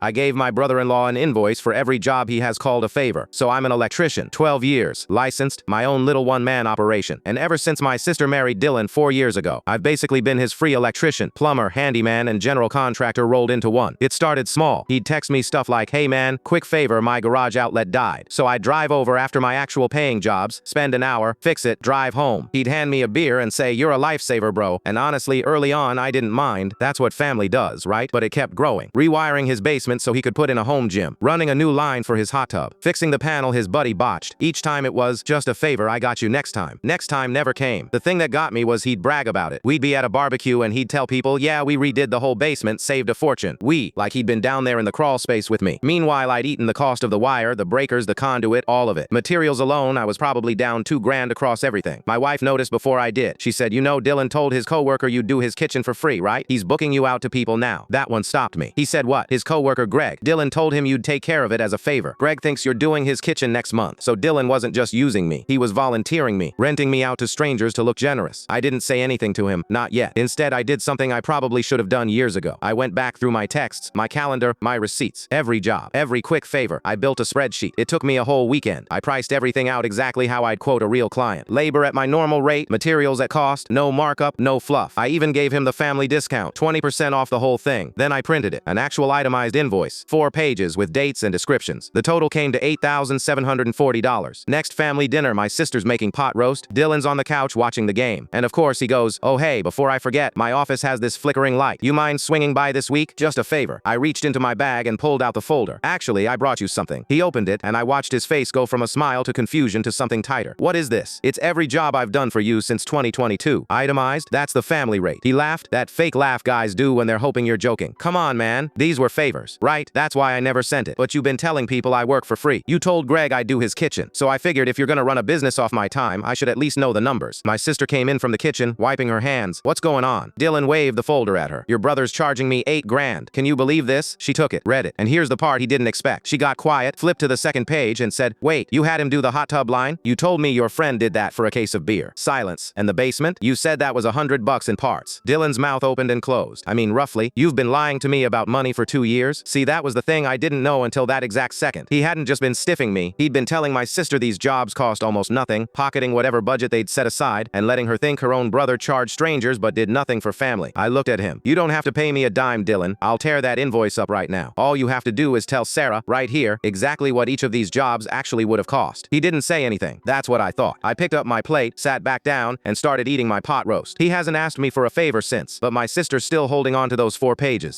I gave my brother-in-law an invoice for every job he has called a favor. So I'm an electrician, 12 years, licensed, my own little one-man operation. And ever since my sister married Dylan 4 years ago, I've basically been his free electrician, plumber, handyman, and general contractor rolled into one. It started small. He'd text me stuff like, hey man, quick favor, my garage outlet died. So I'd drive over after my actual paying jobs, spend an hour, fix it, drive home. He'd hand me a beer and say, you're a lifesaver, bro. And honestly, early on, I didn't mind. That's what family does, right? But it kept growing. Rewiring his basement so he could put in a home gym. Running a new line for his hot tub. Fixing the panel his buddy botched. Each time it was, just a favor, I got you next time. Next time never came. The thing that got me was he'd brag about it. We'd be at a barbecue and he'd tell people, yeah, we redid the whole basement, saved a fortune. Like he'd been down there in the crawl space with me. Meanwhile, I'd eaten the cost of the wire, the breakers, the conduit, all of it. Materials alone, I was probably down $2,000 across everything. My wife noticed before I did. She said, you know, Dylan told his coworker you'd do his kitchen for free, right? He's booking you out to people now. That one stopped me. He said what? His coworker Greg. Dylan told him you'd take care of it as a favor. Greg thinks you're doing his kitchen next month. So Dylan wasn't just using me. He was volunteering me, renting me out to strangers to look generous. I didn't say anything to him, not yet. Instead, I did something I probably should have done years ago. I went back through my texts, my calendar, my receipts, every job, every quick favor. I built a spreadsheet. It took me a whole weekend. I priced everything out exactly how I'd quote a real client. Labor at my normal rate, materials at cost, no markup, no fluff. I even gave him the family discount, 20% off the whole thing. Then I printed it, an actual itemized invoice, 4 pages with dates and descriptions. The total came to $8,740. Next family dinner, my sister's making pot roast. Dylan's on the couch watching the game. And of course he goes, oh hey, before I forget, my office has this flickering light. You mind swinging by this week? Just a favor. I reached into my bag and pulled out the folder. Actually, I brought you something. He opened it, and I watched his face go from a smile to confusion to something tighter. What is this? It's every job I've done for you since 2022. Itemized? That's the family rate. He laughed. That fake laugh guys do when they're hoping you're joking. Come on, man. These were favors, right? That's why I never sent it. But you've been telling people I work for free. You told Greg I'd do his kitchen. So I figured if you're gonna run a business off my time, I should at least know the numbers. My sister came in from the kitchen, wiping her hands. What's going on? Dylan waved the folder at her. Your brother's charging me $8,000. Can you believe this? She took it, read it, and here's the part he didn't expect. She got quiet, flipped to the second page, and said, wait, you had him do the hot tub line? You told me your friend did that for a case of beer. Silence. And the basement? You said that was $100 in parts. Dylan's mouth opened and closed. I mean, roughly. You've been lying to me about money for 2 years? See, that was the thing I didn't know until that exact second. He hadn't just been stiffing me. He'd been telling my sister these jobs cost almost nothing, pocketing whatever budget they'd set aside, and letting her think her own brother charged strangers but did nothing for family. I looked at him. You don't have to pay me a dime, Dylan. I'll tear that invoice up right now. All you have to do is tell Sarah, right here, exactly what each of these jobs actually would have cost. He didn't say anything. That's what I thought. I picked up my plate, sat back down, and started eating my pot roast. He hasn't asked me for a favor since, but my sister's still holding on to those 4 pages.